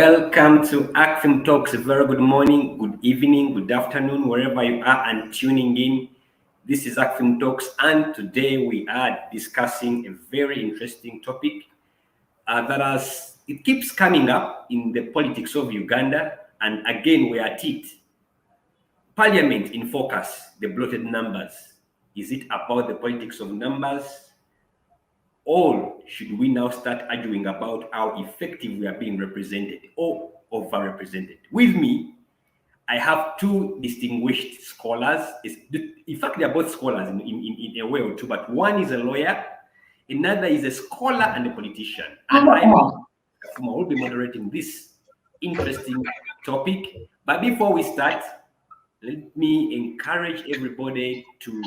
Welcome to ACFIMTalks. A very good morning, good evening, good afternoon, wherever you are and tuning in. This is ACFIMTalks, and today we are discussing a very interesting topic it keeps coming up in the politics of Uganda, and again we are at it. Parliament in focus, the bloated numbers. Is it about the politics of numbers? Or should we now start arguing about how effective we are being represented or overrepresented? With me, I have two distinguished scholars. In fact, they are both scholars in a way or two, but one is a lawyer, another is a scholar and a politician. And I will be moderating this interesting topic. But before we start, let me encourage everybody to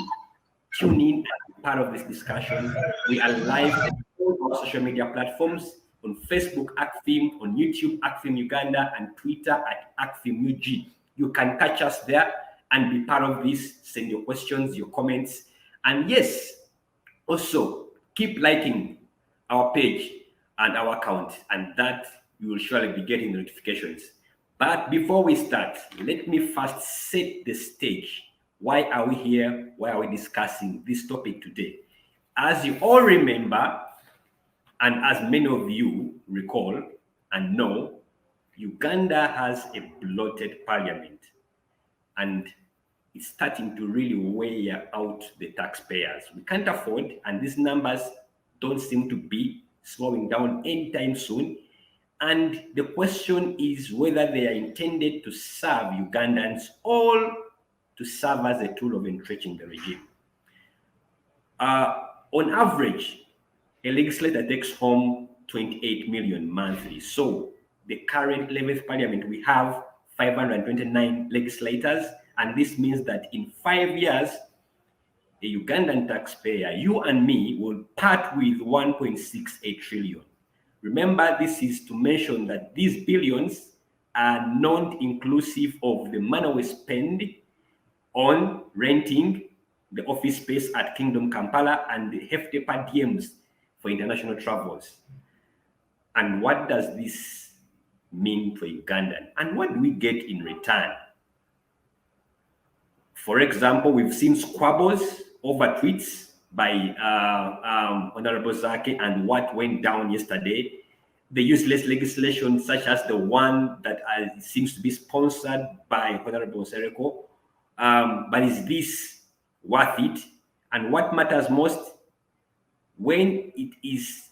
tune in and be part of this discussion. We are live on all our social media platforms, on Facebook, ACFIM, on YouTube, ACFIM Uganda, and Twitter at ACFIMUG. You can catch us there and be part of this. Send your questions, your comments. And yes, also keep liking our page and our account, and that you will surely be getting the notifications. But before we start, let me first set the stage. Why are we here? Why are we discussing this topic today? As you all remember, and as many of you recall and know, Uganda has a bloated parliament, and it's starting to really wear out the taxpayers. We can't afford, and these numbers don't seem to be slowing down anytime soon. And the question is whether they are intended to serve Ugandans or to serve as a tool of entrenching the regime. On average, a legislator takes home 28 million monthly. So the current 11th parliament, we have 529 legislators, and this means that in 5 years, a Ugandan taxpayer, you and me, will part with 1.68 trillion. Remember, this is to mention that these billions are not inclusive of the money we spend on renting the office space at Kingdom Kampala and the hefty per diems for international travels. And what does this mean for Ugandan? And what do we get in return? For example, we've seen squabbles over tweets by Honorable Zaki and what went down yesterday. The useless legislation such as the one that seems to be sponsored by Honorable Sereko. But is this worth it? And what matters most, when it is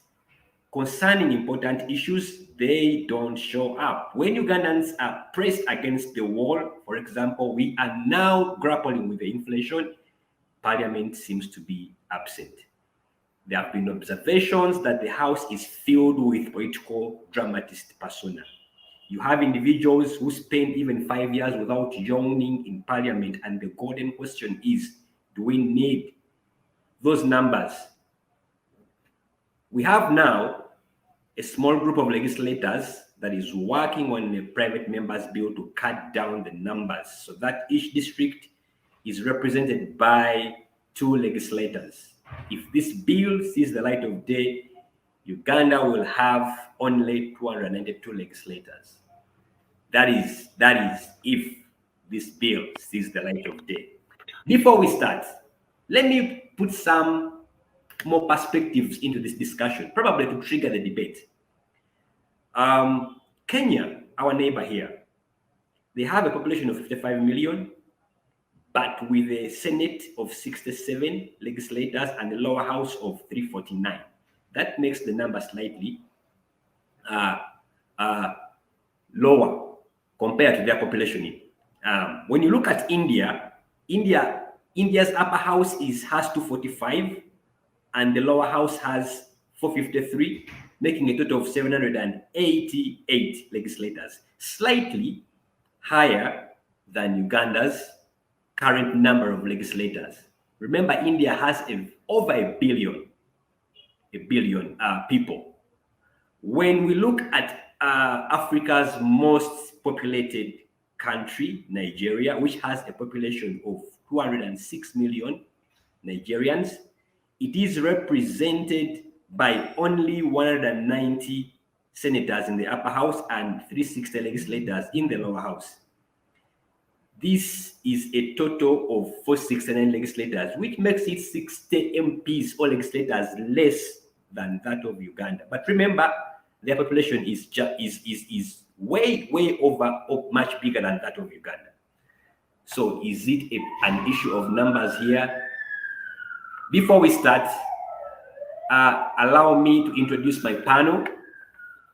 concerning important issues, they don't show up. When Ugandans are pressed against the wall, for example, we are now grappling with the inflation, Parliament seems to be absent. There have been observations that the House is filled with political dramatist persona. You have individuals who spend even 5 years without joining in Parliament, and the golden question is, do we need those numbers? We have now a small group of legislators that is working on a private member's bill to cut down the numbers so that each district is represented by 2 legislators. If this bill sees the light of day, Uganda will have only 292 legislators. That is if this bill sees the light of day. Before we start, let me put some more perspectives into this discussion, probably to trigger the debate. Kenya, our neighbor here, they have a population of 55 million, but with a Senate of 67 legislators and a lower house of 349. That makes the number slightly lower compared to their population. When you look at India's upper house has 245, and the lower house has 453, making a total of 788 legislators, slightly higher than Uganda's current number of legislators. Remember, India has over a billion people. When we look at Africa's most populated country, Nigeria, which has a population of 206 million Nigerians, it is represented by only 190 senators in the upper house and 360 legislators in the lower house. This is a total of 469 legislators, which makes it 60 MPs or legislators less than that of Uganda. But remember, their population is way over, or much bigger than that of Uganda. So is it an issue of numbers here? Before we start, allow me to introduce my panel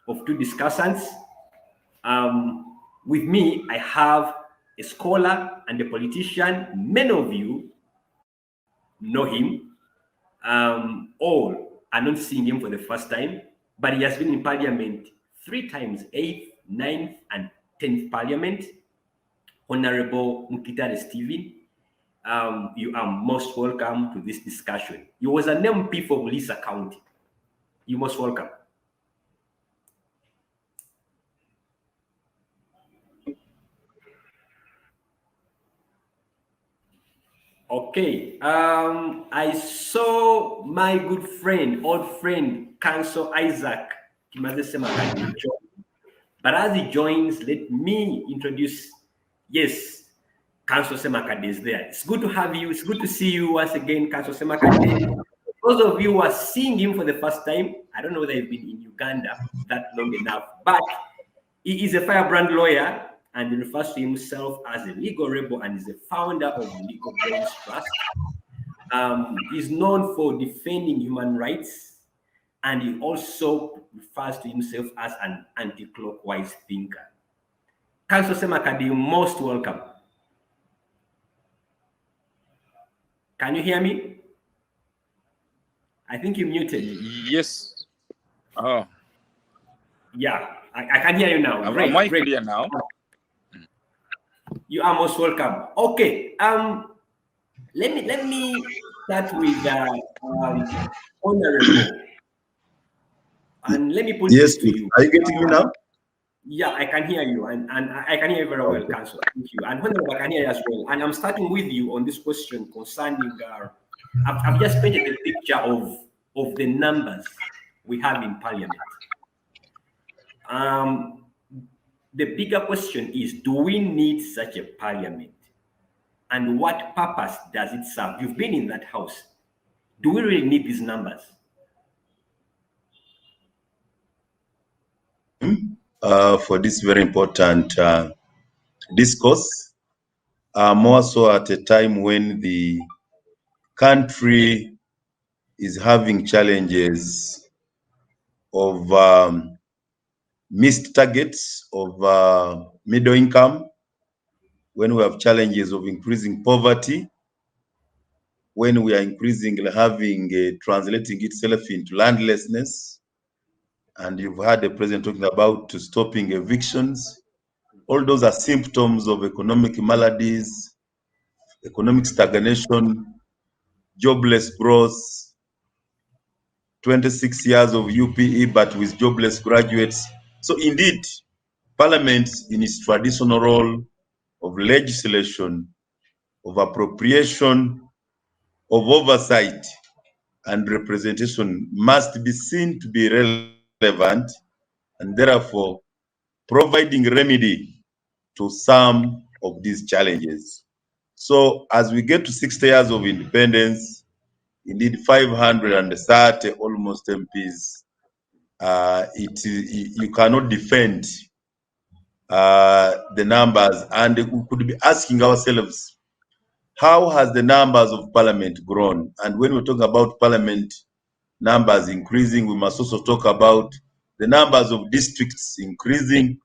of two discussants. With me, I have a scholar and a politician. Many of you know him. All are not seeing him for the first time, but he has been in parliament 3 times, 8th, 9th, and 10th parliament. Honorable Mukitare Stephen, you are most welcome to this discussion. He was an MP for Bulisa County. You're most welcome. Okay, I saw my good friend, old friend, Council Isaac Kimaze, but as he joins, let me introduce, yes, Council Semakade is there. It's good to have you. It's good to see you once again, Council Semakade. Those of you who are seeing him for the first time, I don't know whether he's been in Uganda that long enough, but he is a firebrand lawyer and he refers to himself as a legal rebel and is the founder of the Legal Brains Trust. He's known for defending human rights, and he also refers to himself as an anti-clockwise thinker. Council Semakade, you're most welcome. Can you hear me? I think you're muted. Yes. Oh. Yeah, I can hear you now. Am I clear now? You are most welcome. Okay. Let me start with honorable. And let me put yes, this to you. Are you getting me now? Yeah, I can hear you, and I can hear you very well, Council. Thank you. And honorable, I can hear you as well. And I'm starting with you on this question concerning I've just painted a picture of the numbers we have in Parliament. The bigger question is, do we need such a Parliament? And what purpose does it serve? You've been in that house. Do we really need these numbers? For this very important discourse, more so at a time when the country is having challenges of missed targets of middle income, when we have challenges of increasing poverty, when we are increasingly having translating itself into landlessness, and you've had the president talking about stopping evictions. All those are symptoms of economic maladies, economic stagnation, jobless growth, 26 years of UPE, but with jobless graduates. So indeed, Parliament in its traditional role of legislation, of appropriation, of oversight and representation must be seen to be relevant, and therefore providing remedy to some of these challenges. So as we get to 60 years of independence, indeed 530 almost MPs, you cannot defend the numbers, and we could be asking ourselves, how has the numbers of Parliament grown? And when we talk about Parliament numbers increasing, we must also talk about the numbers of districts increasing.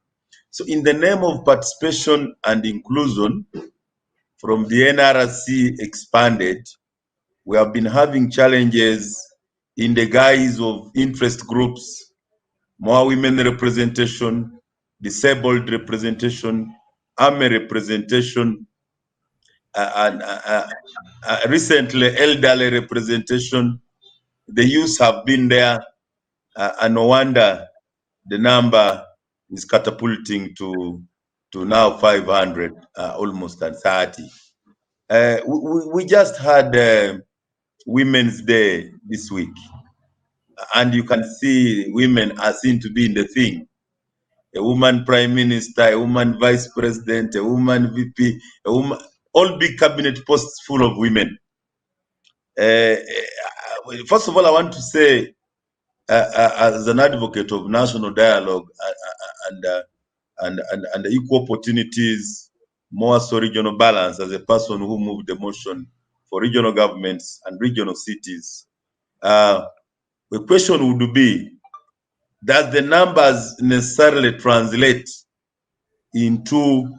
So in the name of participation and inclusion, from the NRC expanded, we have been having challenges in the guise of interest groups, more women representation, disabled representation, army representation, and recently elderly representation. The youth have been there, and no wonder the number is catapulting to now 500, almost at 30. We just had Women's Day this week. and you can see women are seen to be in the thing. A woman prime minister, a woman vice president, a woman VP, a woman, all big cabinet posts full of women. First of all, I want to say, as an advocate of national dialogue and equal opportunities, more so regional balance, as a person who moved the motion for regional governments and regional cities, the question would be, does the numbers necessarily translate into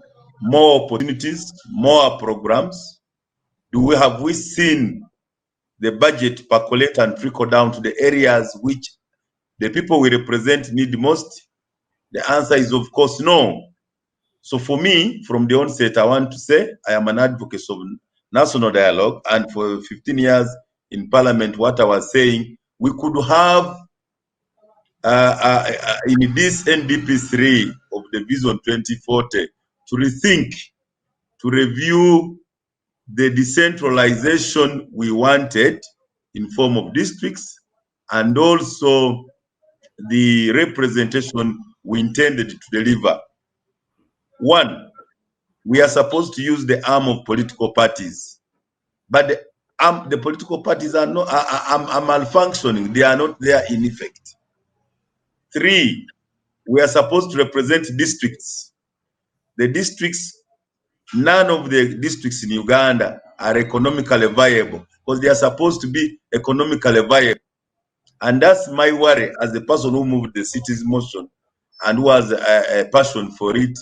more opportunities, more programs? Have we seen the budget percolate and trickle down to the areas which the people we represent need most? The answer is, of course, no. So for me, from the onset, I want to say I am an advocate of national dialogue, and for 15 years in Parliament, what I was saying, we could have in this NDP3 of the Vision 2040 to rethink, to review the decentralization we wanted in form of districts, and also the representation we intended to deliver. One, we are supposed to use the arm of political parties, but the political parties are not are malfunctioning. They are not there in effect. Three, we are supposed to represent districts. The districts, none of the districts in Uganda are economically viable because they are supposed to be economically viable. And that's my worry as a person who moved the city's motion and who has a passion for it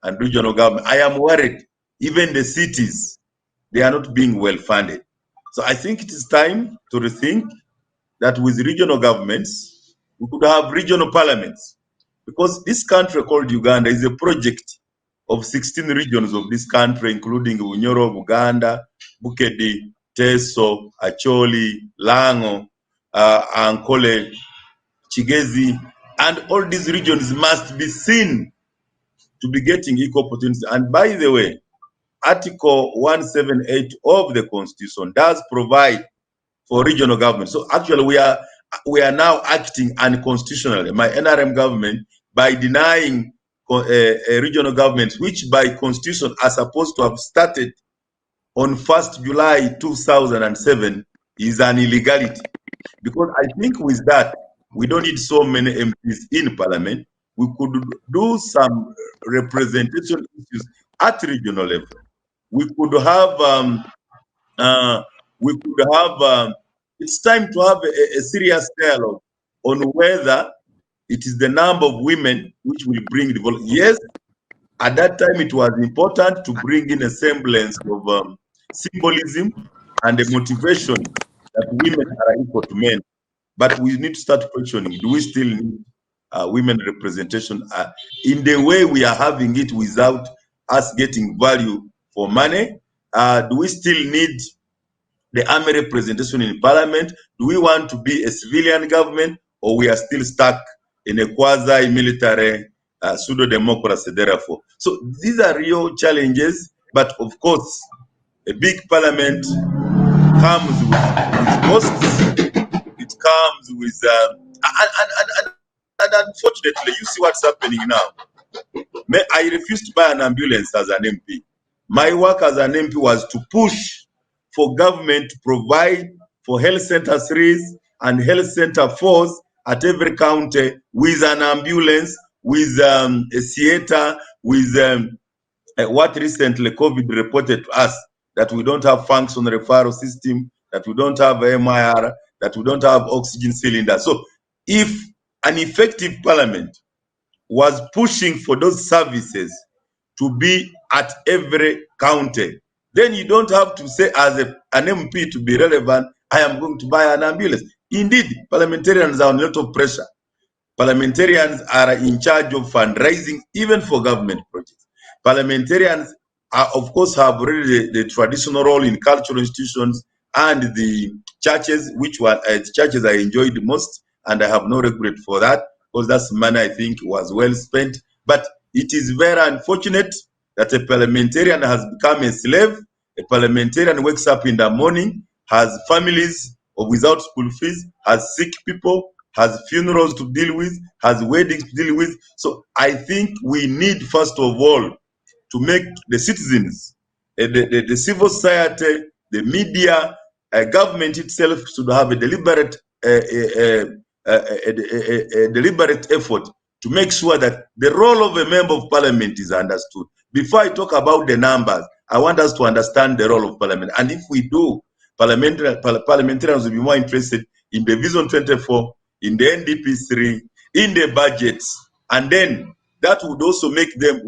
and regional government. I am worried, even the cities, they are not being well funded. So I think it is time to rethink that with regional governments, we could have regional parliaments. Because this country called Uganda is a project of 16 regions of this country, including Bunyoro, Buganda, Bukedi, Teso, Acholi, Lango, Ankole, Chigezi, and all these regions must be seen to be getting equal opportunities. And by the way, Article 178 of the Constitution does provide for regional government. So actually we are now acting unconstitutionally, my NRM government, by denying regional governments, which by constitution are supposed to have started on 1st July 2007, is an illegality. Because I think with that, we don't need so many MPs in parliament. We could do some representation issues at regional level. We could have it's time to have a serious dialogue on whether it is the number of women which will bring development. Yes, at that time it was important to bring in a semblance of symbolism and a motivation that women are equal to men. But we need to start questioning, do we still need women representation in the way we are having it without us getting value for money? Do we still need the army representation in parliament? Do we want to be a civilian government, or we are still stuck in a quasi-military pseudo-democracy therefore? So these are real challenges, but of course, a big parliament comes with costs. It comes with, and unfortunately, you see what's happening now. I refused to buy an ambulance as an MP. My work as an MP was to push for government to provide for health center 3s and health center 4s at every county with an ambulance, with a theater, with what recently COVID reported to us, that we don't have functional referral system, that we don't have MIR, that we don't have oxygen cylinder. So if an effective parliament was pushing for those services to be at every county, then you don't have to say as an MP to be relevant, I am going to buy an ambulance. Indeed, parliamentarians are under a lot of pressure. Parliamentarians are in charge of fundraising, even for government projects. Parliamentarians are, of course, have already the traditional role in cultural institutions and the churches, which were the churches I enjoyed the most, and I have no regret for that, because that's money I think was well spent. But it is very unfortunate that a parliamentarian has become a slave. A parliamentarian wakes up in the morning, has families without school fees, has sick people, has funerals to deal with, has weddings to deal with. So I think we need, first of all, to make the citizens, the civil society, the media, government itself should have a deliberate deliberate effort to make sure that the role of a member of parliament is understood. Before I talk about the numbers, I want us to understand the role of parliament. And if we do, parliamentarians will be more interested in the Vision 24, in the NDP 3, in the budgets, and then that would also make them,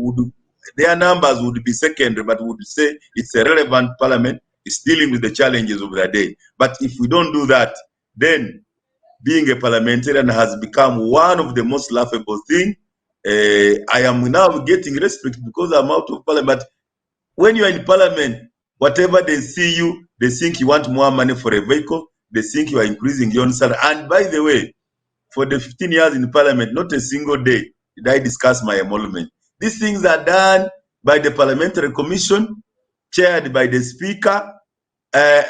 their numbers would be secondary, but would say it's a relevant parliament, it's dealing with the challenges of the day. But if we don't do that, then being a parliamentarian has become one of the most laughable things. I am now getting respect because I'm out of parliament. But when you are in parliament, whatever they see you, they think you want more money for a vehicle, they think you are increasing your salary. And by the way, for the 15 years in parliament, not a single day did I discuss my emolument. These things are done by the parliamentary commission, chaired by the speaker,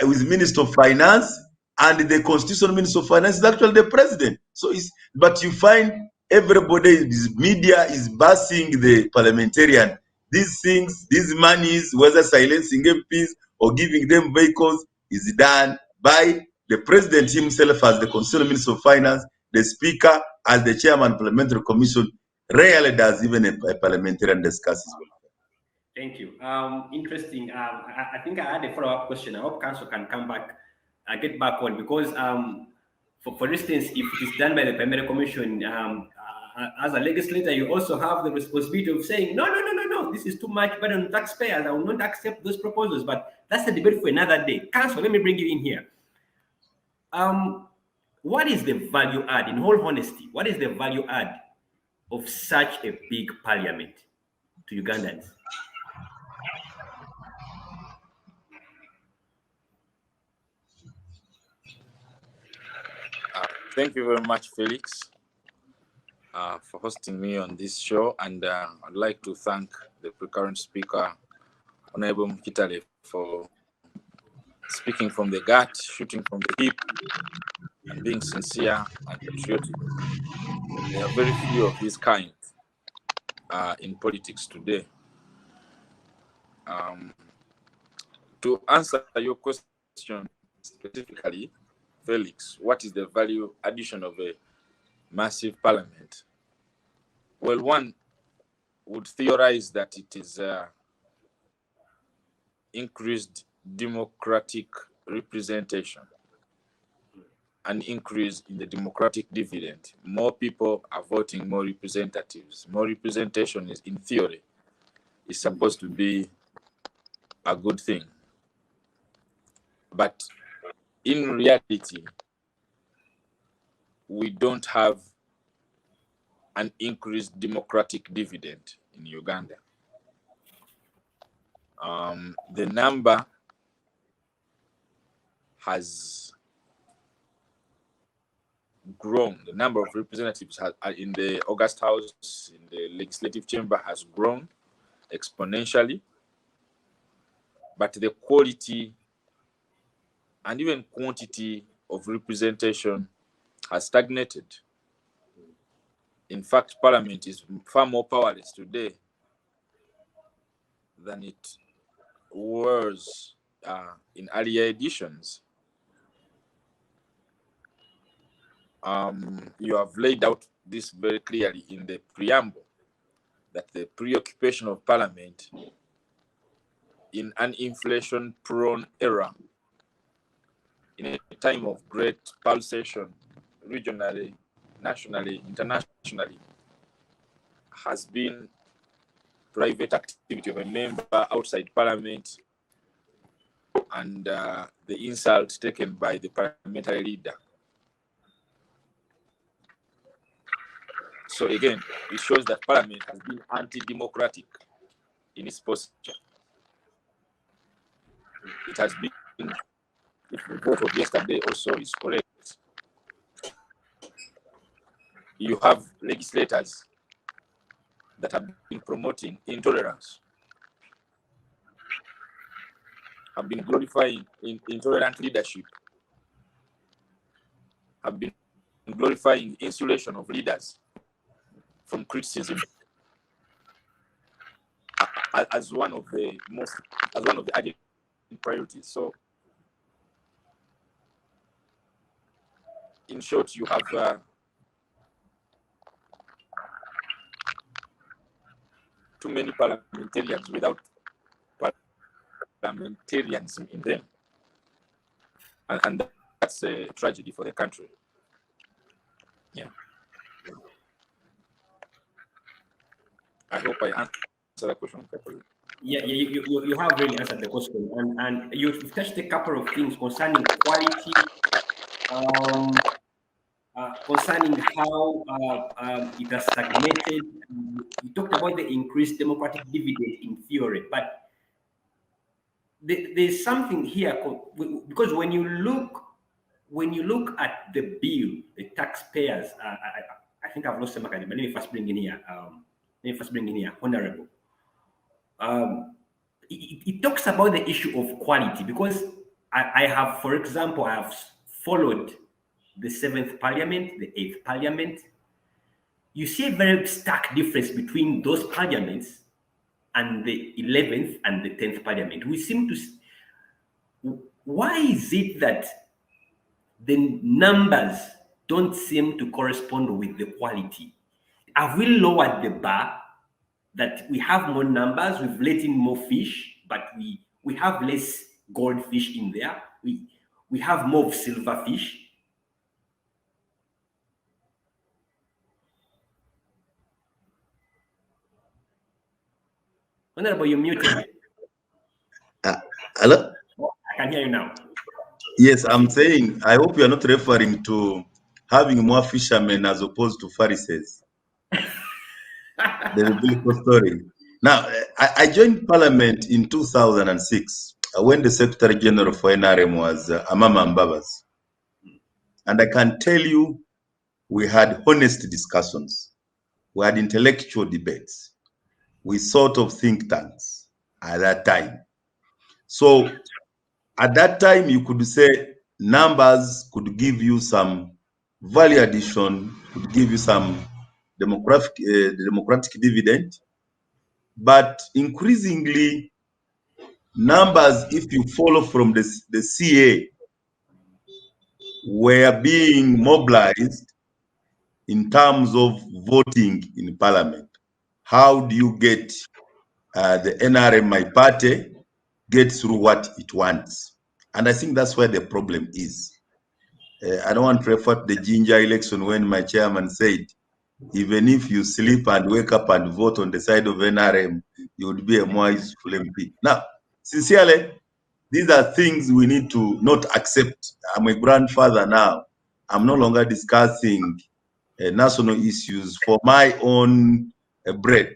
with Minister of Finance, and the constitutional Minister of Finance is actually the president. So but you find everybody, media is bashing the parliamentarian. These things, these monies, whether silencing MPs or giving them vehicles, is done by the president himself as the constitutional Minister of Finance, the speaker as the chairman of the parliamentary commission. Rarely does even a parliamentarian discuss as well. Thank you. Interesting. I think I had a follow-up question. I hope Council can come back, get back on, because for instance, if it is done by the Primary Commission, as a legislator, you also have the responsibility of saying, no, this is too much burden on taxpayers. I will not accept those proposals. But that's a debate for another day. Council, let me bring you in here. What is the value add, in all honesty, what is the value add of such a big parliament to Ugandans? Thank you very much, Felix, for hosting me on this show. And I'd like to thank the current speaker, Honorable Mkitale, for speaking from the gut, shooting from the hip, and being sincere and patriotic. There are very few of his kind in politics today. To answer your question specifically, Felix, what is the value addition of a massive parliament? Well, one would theorize that it is increased democratic representation, an increase in the democratic dividend. More people are voting more representatives. More representation is, in theory, is supposed to be a good thing. But in reality, we don't have an increased democratic dividend in Uganda. The number has grown. The number of representatives in the August House, in the Legislative Chamber, has grown exponentially. But the quality and even quantity of representation has stagnated. In fact, Parliament is far more powerless today than it was in earlier editions. You have laid out this very clearly in the preamble, that the preoccupation of Parliament in an inflation-prone era, in a time of great pulsation, regionally, nationally, internationally, has been private activity of a member outside Parliament and the insult taken by the parliamentary leader. So again, it shows that Parliament has been anti-democratic in its posture. It has been, if the vote of yesterday also is correct, you have legislators that have been promoting intolerance, have been glorifying intolerant leadership, have been glorifying insulation of leaders from criticism as one of the urgent priorities. So, in short, you have too many parliamentarians without parliamentarianism in them, and that's a tragedy for the country. Yeah. I hope I answered that question properly. Yeah, you have really answered the question, and you've touched a couple of things concerning quality, concerning how it has stagnated. You talked about the increased democratic dividend in theory, but there's something here because when you look at the bill, the taxpayers, I think I've lost the market, but let me first bring in here, Honorable. It talks about the issue of quality, because I have, for example, I have followed the 7th Parliament, the 8th Parliament. You see a very stark difference between those parliaments and the 11th and the 10th Parliament. We seem to... Why is it that the numbers don't seem to correspond with the quality? Have we lowered the bar, that we have more numbers, we've let in more fish, but we have less goldfish in there? We have more of silverfish. Honorable, you're muted. Hello? I can hear you now. Yes, I'm saying, I hope you are not referring to having more fishermen as opposed to Pharisees. The biblical story. Now, I joined Parliament in 2006 when the Secretary General for NRM was Amama Mbabas. And I can tell you, we had honest discussions. We had intellectual debates. We sort of think tanks at that time. So at that time, you could say numbers could give you some value addition, could give you some democratic dividend. But increasingly, numbers, if you follow from the CA, were being mobilized in terms of voting in Parliament. How do you get the NRM, my party, get through what it wants? And I think that's where the problem is. I don't want to refer to the Ginger election when my chairman said, even if you sleep and wake up and vote on the side of NRM, you would be a more useful MP. Now, sincerely, these are things we need to not accept. I'm a grandfather now. I'm no longer discussing national issues for my own bread.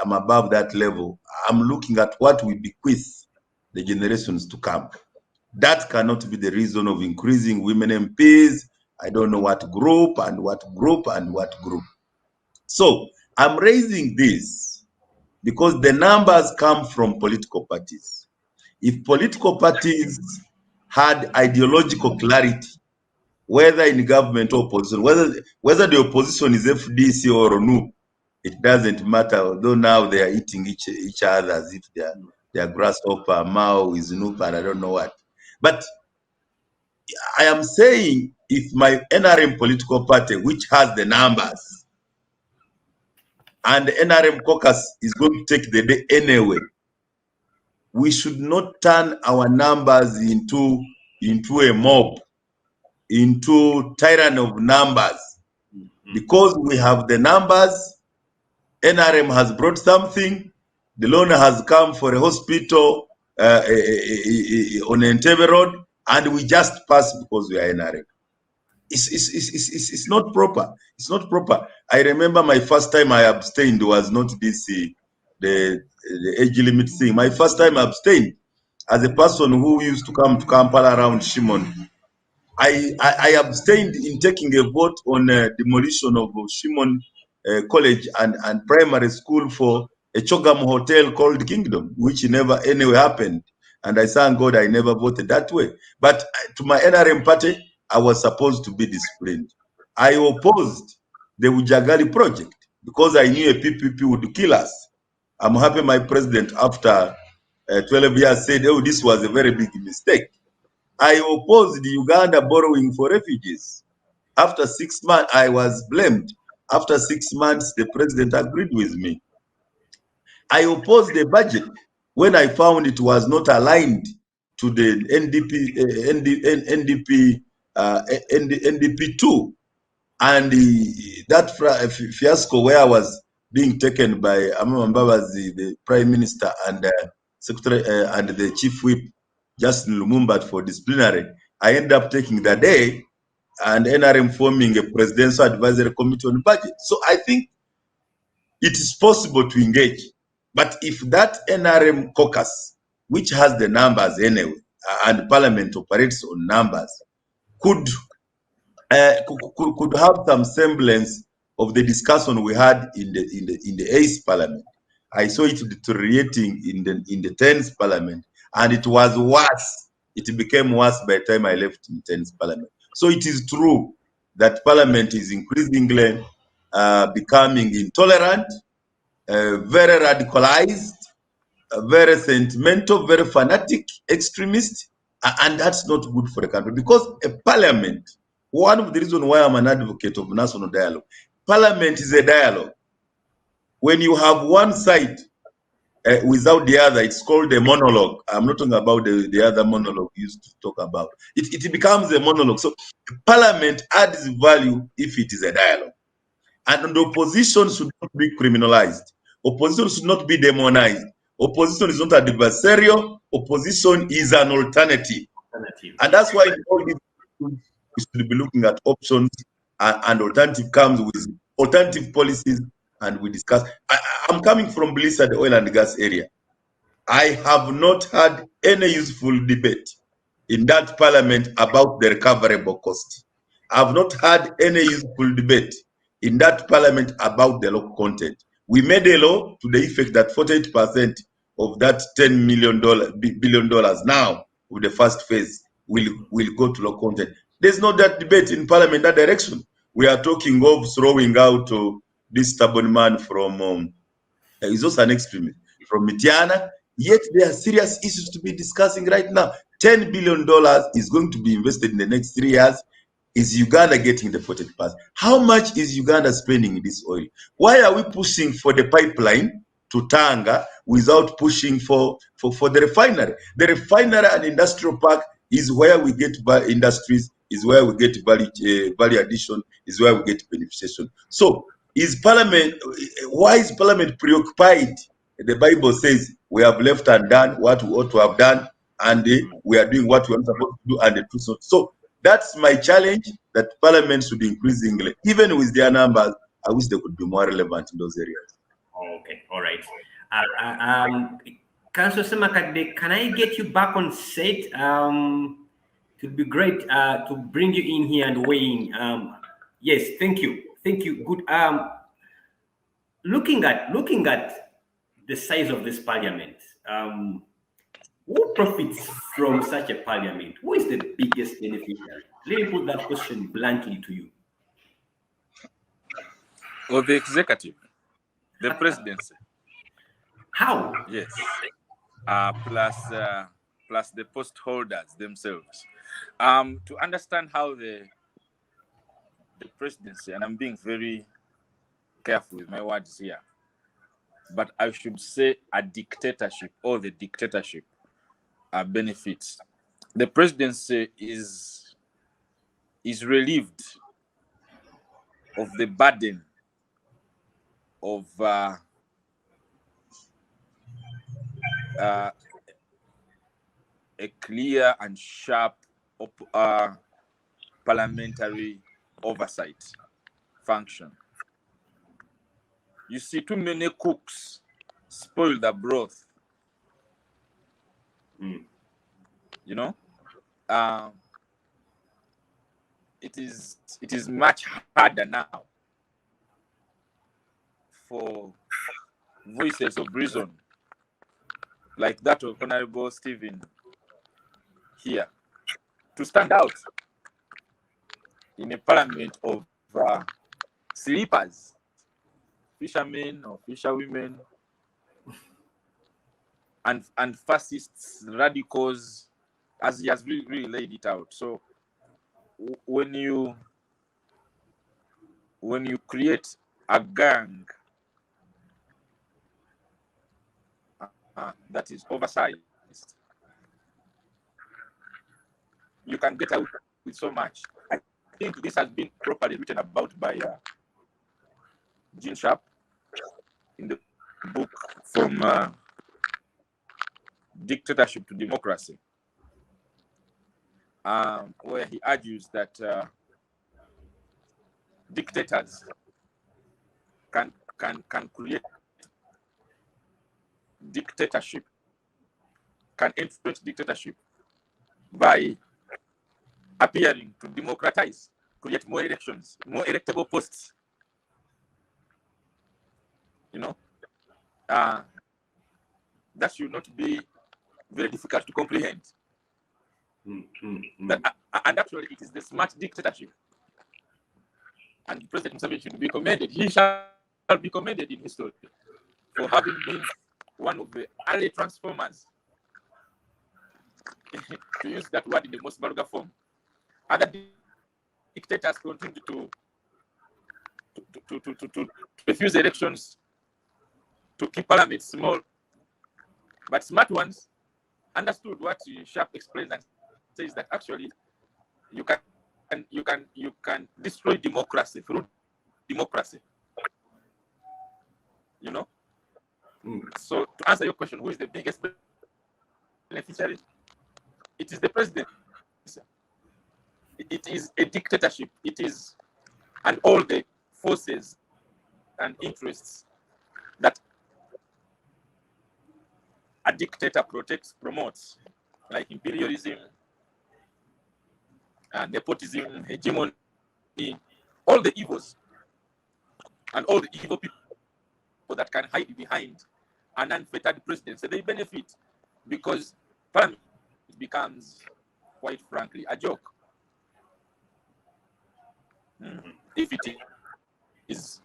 I'm above that level. I'm looking at what we bequeath the generations to come. That cannot be the reason of increasing women MPs. I don't know what group and what group and what group. So I'm raising this because the numbers come from political parties. If political parties had ideological clarity, whether in government or opposition, whether the opposition is FDC or NU, it doesn't matter. Although now they are eating each other as if they are grasshopper, Mao is NUP, and I don't know what. But I am saying, if my NRM political party, which has the numbers, and the NRM caucus is going to take the day anyway, we should not turn our numbers into a mob, into tyranny of numbers. Because we have the numbers, NRM has brought something, the loan has come for a hospital on Entebbe Road, and we just pass because we are NRM. It's not proper. It's not proper. I remember my first time I abstained was not this, the age limit thing. My first time I abstained as a person who used to come to Kampala around Shimon. I abstained in taking a vote on demolition of Shimon College and primary school for a Chogam hotel called Kingdom, which never anyway happened. And I thank God I never voted that way. But to my NRM party, I was supposed to be disciplined. I opposed the Ujagali project because I knew a PPP would kill us. I'm happy my president, after 12 years, said, oh, this was a very big mistake. I opposed the Uganda borrowing for refugees. After 6 months, I was blamed. After 6 months, the president agreed with me. I opposed the budget when I found it was not aligned to the NDP 2. And that fiasco where I was being taken by Amambabazi, the prime minister, and secretary and the chief whip, Justin Lumumba, for disciplinary, I ended up taking the day and NRM forming a presidential advisory committee on budget. So I think it is possible to engage. But if that NRM caucus, which has the numbers anyway, and parliament operates on numbers, could have some semblance of the discussion we had in the 8th parliament. I saw it deteriorating in the 10th parliament, and it was worse. It became worse by the time I left in 10th parliament. So it is true that parliament is increasingly becoming intolerant, very radicalized, very sentimental, very fanatic, extremist, and that's not good for the country. Because a parliament, one of the reasons why I'm an advocate of national dialogue, parliament is a dialogue. When you have one side without the other, it's called a monologue. I'm not talking about the other monologue you used to talk about. It becomes a monologue. So parliament adds value if it is a dialogue. And the opposition should not be criminalized. Opposition should not be demonized. Opposition is not adversarial. Opposition is an alternative. And that's why all these we should be looking at options, and alternative comes with alternative policies, and we discuss. I'm coming from Blissa, the oil and gas area. I have not had any useful debate in that parliament about the recoverable cost. I've not had any useful debate in that parliament about the local content. We made a law to the effect that 48% of that $10 billion now with the first phase will go to local content. There's no that debate in parliament that direction. We are talking of throwing out this stubborn man from he's also an extremist from Mityana. Yet there are serious issues to be discussing right now. $10 billion is going to be invested in the next 3 years. Is Uganda getting the 40%? How much is Uganda spending in this oil? Why are we pushing for the pipeline to Tanga without pushing for the refinery? The refinery and industrial park is where we get industries, is where we get value addition, is where we get beneficiation. So is Parliament, why is Parliament preoccupied? The Bible says we have left undone what we ought to have done, and we are doing what we are not supposed to do, and the truth not. So that's my challenge, that Parliament should increasingly, even with their numbers, I wish they could be more relevant in those areas. Okay, all right. Councillor Semakade, can I get you back on set? It would be great to bring you in here and weigh in. Yes, thank you. Thank you. Good. Looking at the size of this parliament, who profits from such a parliament? Who is the biggest beneficiary? Let me put that question bluntly to you. Or the executive, the presidency. How? Yes. Plus the post holders themselves. To understand how the presidency, and I'm being very careful with my words here, but I should say a dictatorship or the dictatorship benefits. The presidency is relieved of the burden of a clear and sharp parliamentary oversight function. You see, too many cooks spoil the broth. You know, it is much harder now for voices of reason, like that of Honorable Stephen here, to stand out in a parliament of sleepers, fishermen or fisherwomen, and fascists, radicals, as he has really laid it out. So when you create a gang that is oversized, you can get out with so much. I think this has been properly written about by Gene Sharp in the book From Dictatorship to Democracy, where he argues that dictators can create dictatorship, can influence dictatorship by appearing to democratize, create more elections, more electable posts. You know, that should not be very difficult to comprehend. And actually, it is the smart dictatorship. And President Museveni should be commended. He shall be commended in history for having been one of the early transformers, to use that word in the most vulgar form. Other dictators continue to refuse elections, to keep parliament small, but smart ones understood what Sharp explains and says that actually you can destroy democracy through democracy. You know. So to answer your question, who is the biggest beneficiary? It is the president. It is a dictatorship. It is, and all the forces and interests that a dictator promotes, like imperialism, nepotism, hegemony, all the evils, and all the evil people that can hide behind an unfettered presidency, they benefit because parliament becomes, quite frankly, a joke. If it is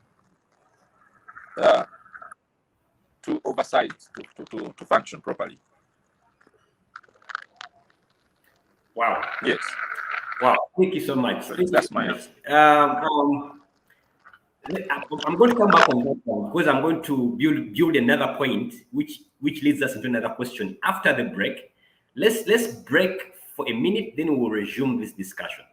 too oversized to function properly. Wow. Yes. Wow. Thank you so much. That's my answer. I'm going to come back on that one because I'm going to build another point, which leads us into another question after the break. Let's break for a minute, then we'll resume this discussion.